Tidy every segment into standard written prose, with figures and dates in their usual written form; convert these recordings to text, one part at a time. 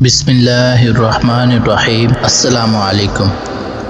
بسم اللہ الرحمن الرحیم۔ السلام علیکم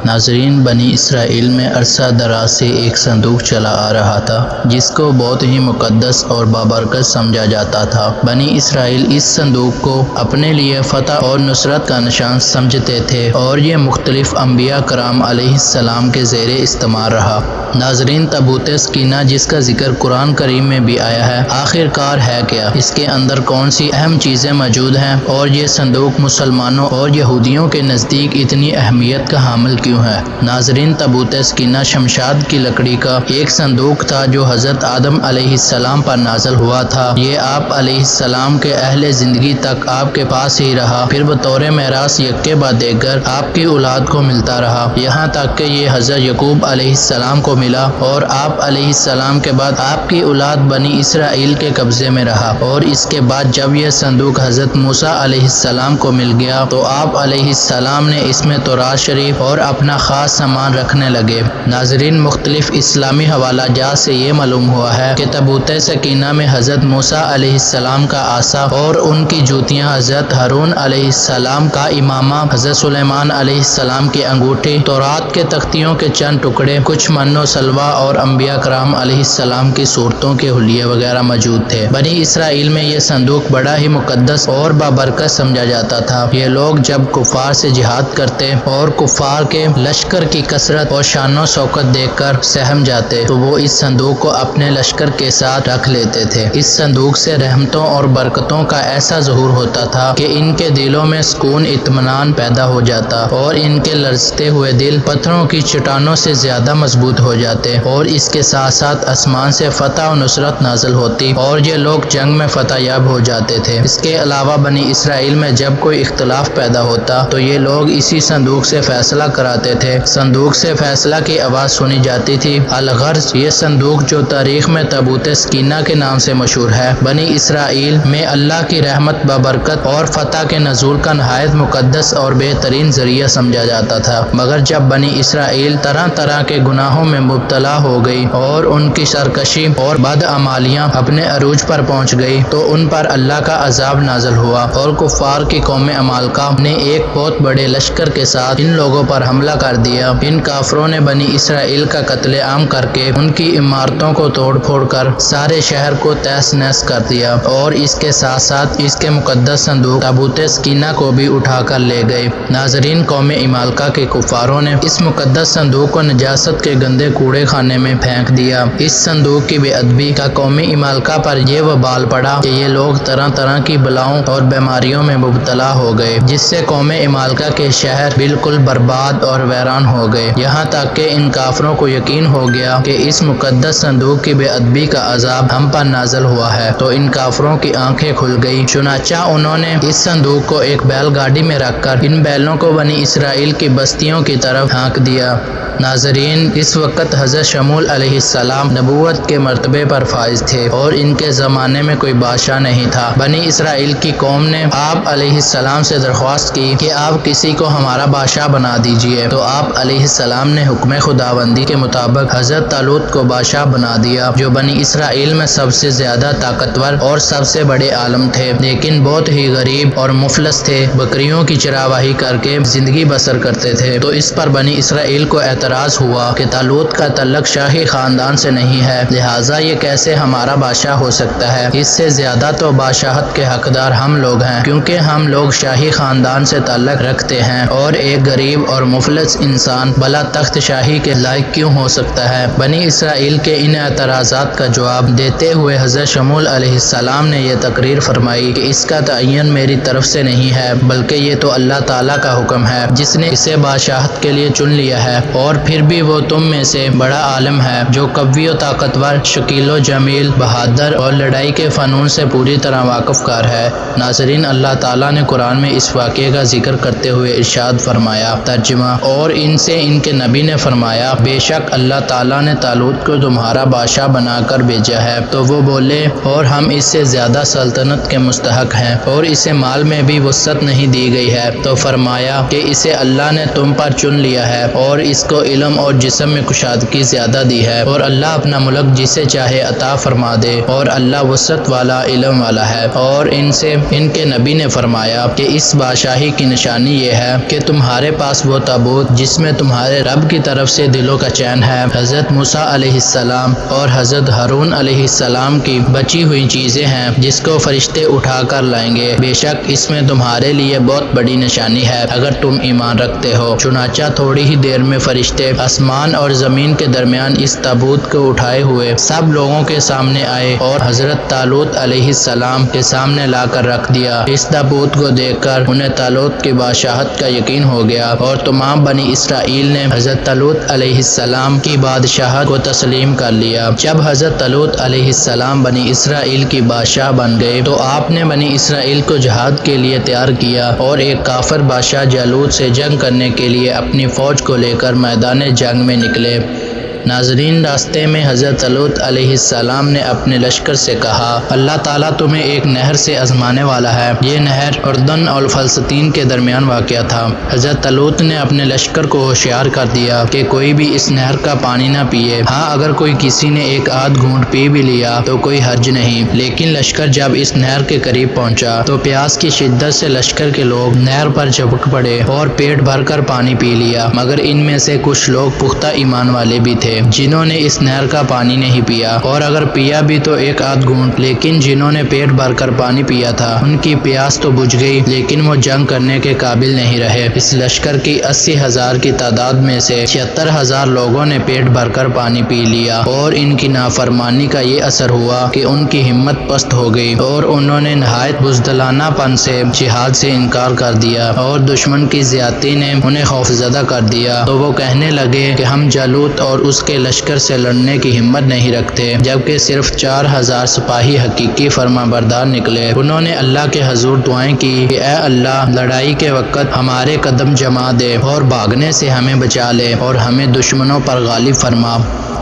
ناظرین، بنی اسرائیل میں عرصہ دراز سے ایک صندوق چلا آ رہا تھا جس کو بہت ہی مقدس اور بابرکت سمجھا جاتا تھا۔ بنی اسرائیل اس صندوق کو اپنے لیے فتح اور نصرت کا نشان سمجھتے تھے اور یہ مختلف انبیاء کرام علیہ السلام کے زیر استعمال رہا۔ ناظرین، تابوت سکینہ جس کا ذکر قرآن کریم میں بھی آیا ہے، آخر کار ہے کیا؟ اس کے اندر کون سی اہم چیزیں موجود ہیں اور یہ صندوق مسلمانوں اور یہودیوں کے نزدیک اتنی اہمیت کا حامل کیوں ہے؟ ناظرین، تابوت سکینہ شمشاد کی لکڑی کا ایک صندوق تھا جو حضرت آدم علیہ السلام پر نازل ہوا تھا۔ یہ آپ علیہ السلام کے اہل زندگی تک آپ کے پاس ہی رہا، پھر بطور میراث یکے بعد دیگر آپ کی اولاد کو ملتا رہا، یہاں تک کہ یہ حضرت یعقوب علیہ السلام کو ملا اور آپ علیہ السلام کے بعد آپ کی اولاد بنی اسرائیل کے قبضے میں رہا۔ اور اس کے بعد جب یہ صندوق حضرت موسیٰ علیہ السلام کو مل گیا تو آپ علیہ السلام نے اس میں تورات شریف اور اپنا خاص سامان رکھنے لگے۔ ناظرین، مختلف اسلامی حوالہ جات سے یہ معلوم ہوا ہے کہ تابوت سکینہ میں حضرت موسیٰ علیہ السلام کا عصا اور ان کی جوتیاں، حضرت ہارون علیہ السلام کا امامہ، حضرت سلیمان علیہ السلام کی انگوٹھی، تورات کے تختیوں کے چند ٹکڑے، کچھ من و سلوہ اور انبیاء کرام علیہ السلام کی صورتوں کے حلیے وغیرہ موجود تھے۔ بنی اسرائیل میں یہ صندوق بڑا ہی مقدس اور بابرکت سمجھا جاتا تھا۔ یہ لوگ جب کفار سے جہاد کرتے اور کفار کے لشکر کی کثرت اور شان و شوکت دیکھ کر سہم جاتے تو وہ اس صندوق کو اپنے لشکر کے ساتھ رکھ لیتے تھے۔ اس صندوق سے رحمتوں اور برکتوں کا ایسا ظہور ہوتا تھا کہ ان کے دلوں میں سکون، اطمینان پیدا ہو جاتا اور ان کے لرزتے ہوئے دل پتھروں کی چٹانوں سے زیادہ مضبوط ہو جاتے، اور اس کے ساتھ ساتھ آسمان سے فتح و نصرت نازل ہوتی اور یہ لوگ جنگ میں فتح یاب ہو جاتے تھے۔ اس کے علاوہ بنی اسرائیل میں جب کوئی اختلاف پیدا ہوتا تو یہ لوگ اسی صندوق سے فیصلہ کراتے تھے۔ صندوق سے فیصلہ کی آواز سنی جاتی تھی۔ الغرض یہ صندوق جو تاریخ میں تابوت سکینہ کے نام سے مشہور ہے، بنی اسرائیل میں اللہ کی رحمت، بابرکت اور فتح کے نزول کا نہایت مقدس اور بہترین ذریعہ سمجھا جاتا تھا۔ مگر جب بنی اسرائیل طرح طرح کے گناہوں میں مبتلا ہو گئی اور ان کی سرکشی اور بدعمالیاں اپنے عروج پر پہنچ گئی تو ان پر اللہ کا عذاب نازل ہوا اور کفار کی قوم عمالقہ نے ایک بہت بڑے لشکر کے ساتھ ان لوگوں پر حملہ کر دیا۔ ان کافروں نے بنی اسرائیل کا قتل عام کر کے ان کی عمارتوں کو توڑ پھوڑ کر سارے شہر کو تہس نہس کر دیا اور اس کے ساتھ ساتھ اس کے مقدس صندوق تابوت سکینہ کو بھی اٹھا کر لے گئے۔ ناظرین، قوم عمالقہ کے کفاروں نے اس مقدس صندوق کو نجاست کے گندے کوڑے خانے میں پھینک دیا۔ اس صندوق کی بے ادبی کا قوم عمالقہ پر یہ وبال پڑا کہ یہ لوگ طرح طرح کی بلاؤں اور بیماریوں میں مبتلا ہو گئے، جس سے قوم عمالقہ کے شہر بالکل برباد اور ویران ہو گئے، یہاں تک کہ ان کافروں کو یقین ہو گیا کہ اس مقدس صندوق کی بے ادبی کا عذاب ہم پر نازل ہوا ہے۔ تو ان کافروں کی آنکھیں کھل گئی، چنانچہ انہوں نے اس صندوق کو ایک بیل گاڑی میں رکھ کر ان بیلوں کو بنی اسرائیل کی بستیوں کی طرف ہانک دیا۔ ناظرین، اس وقت حضرت شموئیل علیہ السلام نبوت کے مرتبے پر فائز تھے اور ان کے زمانے میں کوئی بادشاہ نہیں تھا۔ بنی اسرائیل کی قوم نے آپ علیہ السلام سے درخواست کی کہ آپ کسی کو ہمارا بادشاہ بنا دیجئے، تو آپ علیہ السلام نے حکم خداوندی کے مطابق حضرت طالوت کو بادشاہ بنا دیا، جو بنی اسرائیل میں سب سے زیادہ طاقتور اور سب سے بڑے عالم تھے، لیکن بہت ہی غریب اور مفلس تھے، بکریوں کی چراواہی کر کے زندگی بسر کرتے تھے۔ تو اس پر بنی اسرائیل کو اعتراض ہوا کہ طالوت کا تعلق شاہی خاندان سے نہیں ہے، لہٰذا یہ کیسے ہمارا بادشاہ ہو سکتا ہے؟ اس سے زیادہ تو بادشاہت کے حقدار ہم لوگ ہیں، کیونکہ ہم لوگ شاہی خاندان سے تعلق رکھتے ہیں، اور ایک غریب اور مفلس انسان بلا تخت شاہی کے لائق کیوں ہو سکتا ہے؟ بنی اسرائیل کے ان اعتراضات کا جواب دیتے ہوئے حضرت شموئیل علیہ السلام نے یہ تقریر فرمائی کہ اس کا تعین میری طرف سے نہیں ہے، بلکہ یہ تو اللہ تعالیٰ کا حکم ہے جس نے اسے بادشاہت کے لیے چن لیا ہے، اور پھر بھی وہ تم میں سے بڑا عالم ہے، جو قوی و طاقتور، شکیل و جمیل، بہادر اور لڑائی کے فنون سے پوری طرح واقف کار ہے۔ ناظرین، اللہ تعالیٰ نے قرآن میں اس واقعے کا ذکر کرتے ہوئے ارشاد فرمایا، ترجمہ: اور ان سے ان کے نبی نے فرمایا، بے شک اللہ تعالیٰ نے طالوت کو تمہارا بادشاہ بنا کر بھیجا ہے۔ تو وہ بولے، اور ہم اس سے زیادہ سلطنت کے مستحق ہیں، اور اسے مال میں بھی وسعت نہیں دی گئی ہے۔ تو فرمایا کہ اسے اللہ نے تم پر چن لیا ہے اور اس کو علم اور جسم میں کشادگی زیادگی زیادہ دی ہے، اور اللہ اپنا ملک جسے چاہے عطا فرما دے، اور اللہ وسعت والا علم والا ہے۔ اور ان کے نبی نے فرمایا کہ اس بادشاہی کی نشانی یہ ہے کہ تمہارے پاس وہ تابوت جس میں تمہارے رب کی طرف سے دلوں کا چین ہے، حضرت موسیٰ علیہ السلام اور حضرت ہارون علیہ السلام کی بچی ہوئی چیزیں ہیں جس کو فرشتے اٹھا کر لائیں گے، بے شک اس میں تمہارے لیے بہت بڑی نشانی ہے اگر تم ایمان رکھتے ہو۔ چنانچہ تھوڑی ہی دیر میں فرشتے آسمان اور زمین کے درمیان اس تابوت کو اٹھائے ہوئے سب لوگوں کے سامنے آئے اور حضرت طالوت علیہ السلام کے سامنے لا کر رکھ دیا۔ اس تابوت کو دیکھ کر انہیں طالوت کی بادشاہت کا یقین ہو گیا، اور تمام بنی اسرائیل نے حضرت طالوت علیہ السلام کی بادشاہت کو تسلیم کر لیا۔ جب حضرت طالوت علیہ السلام بنی اسرائیل کی بادشاہ بن گئے تو آپ نے بنی اسرائیل کو جہاد کے لیے تیار کیا، اور ایک کافر بادشاہ جالوت سے جنگ کرنے کے لیے اپنی فوج کو لے کر میدان جنگ میں نکلے۔ ناظرین، راستے میں حضرت طالوت علیہ السلام نے اپنے لشکر سے کہا، اللہ تعالیٰ تمہیں ایک نہر سے آزمانے والا ہے۔ یہ نہر اردن اور فلسطین کے درمیان واقع تھا۔ حضرت طالوت نے اپنے لشکر کو ہوشیار کر دیا کہ کوئی بھی اس نہر کا پانی نہ پیے، ہاں اگر کوئی کسی نے ایک آدھ گھونٹ پی بھی لیا تو کوئی حرج نہیں۔ لیکن لشکر جب اس نہر کے قریب پہنچا تو پیاس کی شدت سے لشکر کے لوگ نہر پر جھپک پڑے اور پیٹ بھر کر پانی پی لیا، مگر ان میں سے کچھ لوگ پختہ ایمان والے بھی تھے جنہوں نے اس نہر کا پانی نہیں پیا، اور اگر پیا بھی تو ایک آدھ گھونٹ۔ لیکن جنہوں نے پیٹ بھر کر پانی پیا تھا ان کی پیاس تو بجھ گئی، لیکن وہ جنگ کرنے کے قابل نہیں رہے۔ اس لشکر کی 80,000 کی تعداد میں سے 76,000 لوگوں نے پیٹ بھر کر پانی پی لیا، اور ان کی نافرمانی کا یہ اثر ہوا کہ ان کی ہمت پست ہو گئی، اور انہوں نے نہایت بزدلانہ پن سے جہاد سے انکار کر دیا، اور دشمن کی زیادتی نے انہیں خوفزدہ کر دیا۔ تو وہ کہنے لگے کہ ہم جالوت اور اس کے لشکر سے لڑنے کی ہمت نہیں رکھتے، جبکہ صرف 4,000 سپاہی حقیقی فرمانبردار نکلے۔ انہوں نے اللہ کے حضور دعائیں کی کہ اے اللہ، لڑائی کے وقت ہمارے قدم جما دے اور بھاگنے سے ہمیں بچا لے اور ہمیں دشمنوں پر غالب فرما۔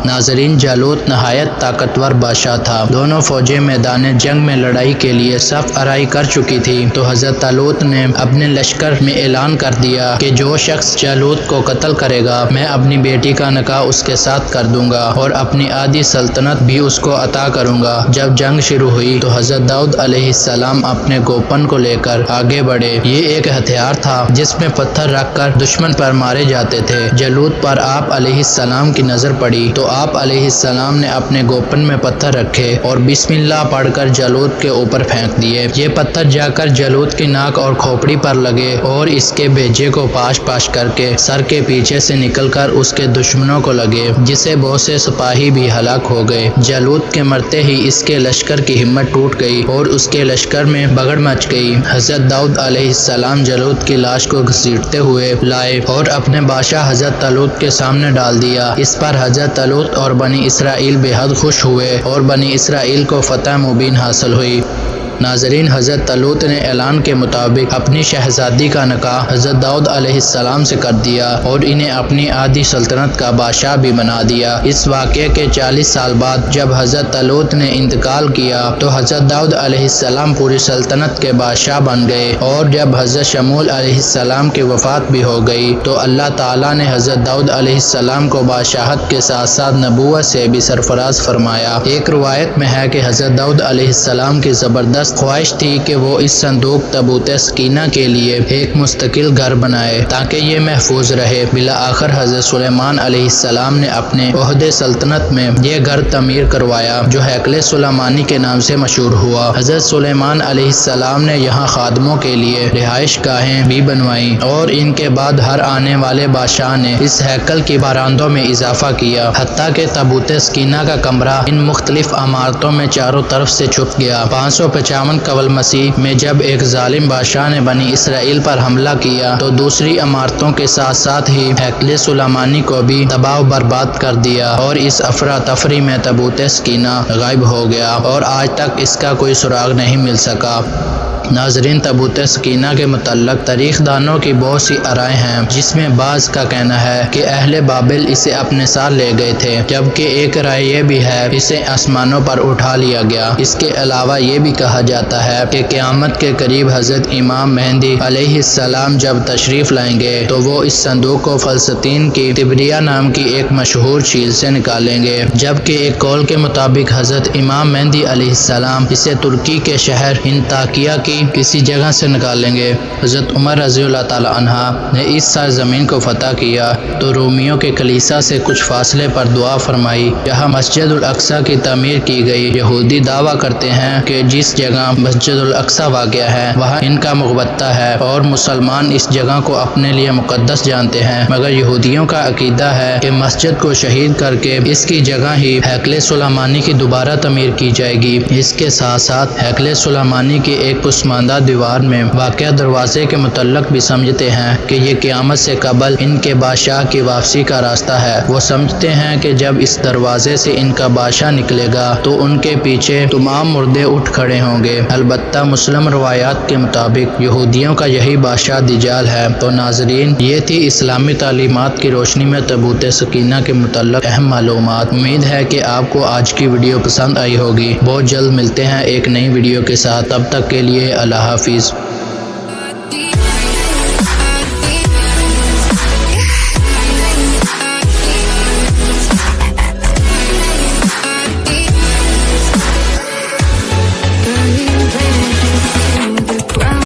ناظرین، جالوت نہایت طاقتور بادشاہ تھا۔ دونوں فوجیں میدان جنگ میں لڑائی کے لیے صف آرائی کر چکی تھی تو حضرت طالوت نے اپنے لشکر میں اعلان کر دیا کہ جو شخص جالوت کو قتل کرے گا میں اپنی بیٹی کا نکاح اس کے ساتھ کر دوں گا اور اپنی آدھی سلطنت بھی اس کو عطا کروں گا۔ جب جنگ شروع ہوئی تو حضرت داؤد علیہ السلام اپنے گوپن کو لے کر آگے بڑھے۔ یہ ایک ہتھیار تھا جس میں پتھر رکھ کر دشمن پر مارے جاتے تھے۔ جالوت پر آپ علیہ السلام کی نظر پڑی تو آپ علیہ السلام نے اپنے گوپن میں پتھر رکھے اور بسم اللہ پڑھ کر جالوت کے اوپر پھینک دیے۔ یہ پتھر جا کر جالوت کی ناک اور کھوپڑی پر لگے اور اس کے بھیجے کو پاش پاش کر کے سر کے پیچھے سے نکل کر اس کے دشمنوں کو لگے، جسے بہت سے سپاہی بھی ہلاک ہو گئے۔ جالوت کے مرتے ہی اس کے لشکر کی ہمت ٹوٹ گئی اور اس کے لشکر میں بگڑ مچ گئی۔ حضرت داؤد علیہ السلام جالوت کی لاش کو گھسیٹتے ہوئے لائے اور اپنے بادشاہ حضرت طالوت کے سامنے ڈال دیا۔ اس پر حضرت طالوت اور بنی اسرائیل بے حد خوش ہوئے اور بنی اسرائیل کو فتح مبین حاصل ہوئی۔ ناظرین، حضرت طالوت نے اعلان کے مطابق اپنی شہزادی کا نکاح حضرت داؤد علیہ السلام سے کر دیا اور انہیں اپنی آدھی سلطنت کا بادشاہ بھی بنا دیا۔ اس واقعے کے 40 سال بعد جب حضرت طالوت نے انتقال کیا تو حضرت داؤد علیہ السلام پوری سلطنت کے بادشاہ بن گئے، اور جب حضرت شمول علیہ السلام کی وفات بھی ہو گئی تو اللہ تعالیٰ نے حضرت داؤد علیہ السلام کو بادشاہت کے ساتھ ساتھ نبوت سے بھی سرفراز فرمایا۔ ایک روایت میں ہے کہ حضرت داؤد علیہ السلام کی زبردست خواہش تھی کہ وہ اس صندوق تابوت سکینہ کے لیے ایک مستقل گھر بنائے تاکہ یہ محفوظ رہے۔ بالآخر حضرت سلیمان علیہ السلام نے اپنے عہد سلطنت میں یہ گھر تعمیر کروایا جو ہیکل سلیمانی کے نام سے مشہور ہوا۔ حضرت سلیمان علیہ السلام نے یہاں خادموں کے لیے رہائش گاہیں بھی بنوائیں، اور ان کے بعد ہر آنے والے بادشاہ نے اس ہیکل کی براندوں میں اضافہ کیا، حتیٰ کہ تابوت سکینہ کا کمرہ ان مختلف عمارتوں میں چاروں طرف سے چھپ گیا۔ 555 قبل مسیح میں جب ایک ظالم بادشاہ نے بنی اسرائیل پر حملہ کیا تو دوسری عمارتوں کے ساتھ ساتھ ہی ہیکل سلیمانی کو بھی تباہ و برباد کر دیا، اور اس افراتفری میں تابوت سکینہ غائب ہو گیا اور آج تک اس کا کوئی سراغ نہیں مل سکا۔ ناظرین، تابوت سکینہ کے متعلق تاریخ دانوں کی بہت سی آرائیں ہیں، جس میں بعض کا کہنا ہے کہ اہل بابل اسے اپنے ساتھ لے گئے تھے، جبکہ ایک رائے یہ بھی ہے اسے آسمانوں پر اٹھا لیا گیا۔ اس کے علاوہ یہ بھی کہا جاتا ہے کہ قیامت کے قریب حضرت امام مہدی علیہ السلام جب تشریف لائیں گے تو وہ اس صندوق کو فلسطین کی تبریہ نام کی ایک مشہور جھیل سے نکالیں گے، جبکہ ایک قول کے مطابق حضرت امام مہدی علیہ السلام اسے ترکی کے شہر انطاکیہ کی کسی جگہ سے نکالیں گے۔ حضرت عمر رضی اللہ تعالی عنہ نے اس سرزمین کو فتح کیا تو رومیوں کے کلیسا سے کچھ فاصلے پر دعا فرمائی جہاں مسجد الاقصی کی تعمیر کی گئی۔ یہودی دعویٰ کرتے ہیں کہ جس جگہ مسجد الاقصی واقع ہے وہاں ان کا مقبرہ ہے اور مسلمان اس جگہ کو اپنے لیے مقدس جانتے ہیں، مگر یہودیوں کا عقیدہ ہے کہ مسجد کو شہید کر کے اس کی جگہ ہی ہیکل سلیمانی کی دوبارہ تعمیر کی جائے گی۔ اس کے ساتھ ساتھ ہیکل سلیمانی کی ایک پسماندہ دیوار میں واقع دروازے کے متعلق بھی سمجھتے ہیں کہ یہ قیامت سے قبل ان کے بادشاہ کی واپسی کا راستہ ہے۔ وہ سمجھتے ہیں کہ جب اس دروازے سے ان کا بادشاہ نکلے گا تو ان کے پیچھے تمام مردے اٹھ کھڑے ہوں گے۔ البتہ مسلم روایات کے مطابق یہودیوں کا یہی بادشاہ دجال ہے۔ تو ناظرین، یہ تھی اسلامی تعلیمات کی روشنی میں تابوت سکینہ کے متعلق اہم معلومات۔ امید ہے کہ آپ کو آج کی ویڈیو پسند آئی ہوگی۔ بہت جلد ملتے ہیں ایک نئی ویڈیو کے ساتھ، تب تک کے لیے اللہ حافظ۔